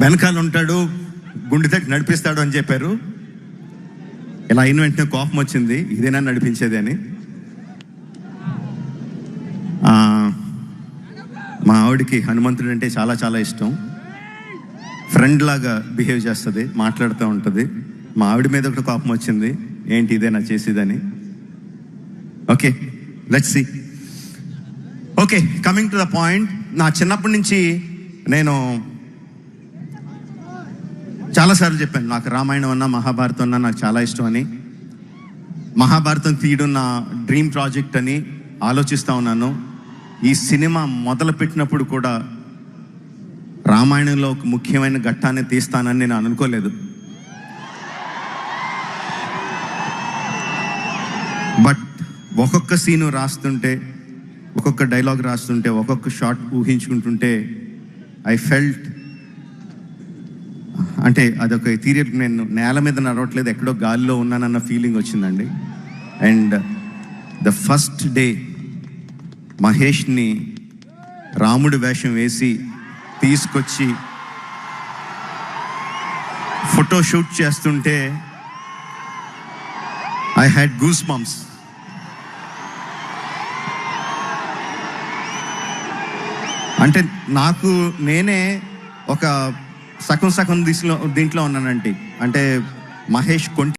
వెనకాల ఉంటాడు, గుండె తట్టి నడిపిస్తాడు అని చెప్పారు. ఇలా అయిన వెంటనే కోపం వచ్చింది, ఇదేనా నడిపించేది అని. మా ఆవిడికి హనుమంతుడు అంటే చాలా చాలా ఇష్టం. ఫ్రెండ్ లాగా బిహేవ్ చేస్తుంది, మాట్లాడుతూ ఉంటుంది. మా ఆవిడ మీద ఒకటి కోపం వచ్చింది, ఏంటి ఇదేనా చేసేదని. Okay, let's see. Okay, coming to the point. నా చిన్నప్పటి నుంచి నేను చాలాసార్లు చెప్పాను, నాకు రామాయణం అన్నా మహాభారతం అన్నా నాకు చాలా ఇష్టం అని. మహాభారతం తీయడం నా డ్రీమ్ ప్రాజెక్ట్ అని ఆలోచిస్తూ ఉన్నాను. ఈ సినిమా మొదలుపెట్టినప్పుడు కూడా రామాయణంలో ఒక ముఖ్యమైన ఘట్టాన్ని తీస్తానని నేను అనుకోలేదు. బట్ ఒక్కొక్క సీను రాస్తుంటే, ఒక్కొక్క డైలాగ్ రాస్తుంటే, ఒక్కొక్క షాట్ ఊహించుకుంటుంటే ఐ ఫెల్ట్ అంటే అదొక ఎథీరియల్, నేను నేల మీద నడవట్లేదు, ఎక్కడో గాలిలో ఉన్నానన్న ఫీలింగ్ వచ్చిందండి. అండ్ ద ఫస్ట్ డే మహేష్ని రాముడి వేషం వేసి తీసుకొచ్చి ఫోటో షూట్ చేస్తుంటే ఐ హ్యాడ్ గూస్ బంప్స్. అంటే నాకు నేనే ఒక సగం దీంట్లో ఉన్నానంటే, అంటే మహేష్ కొంటి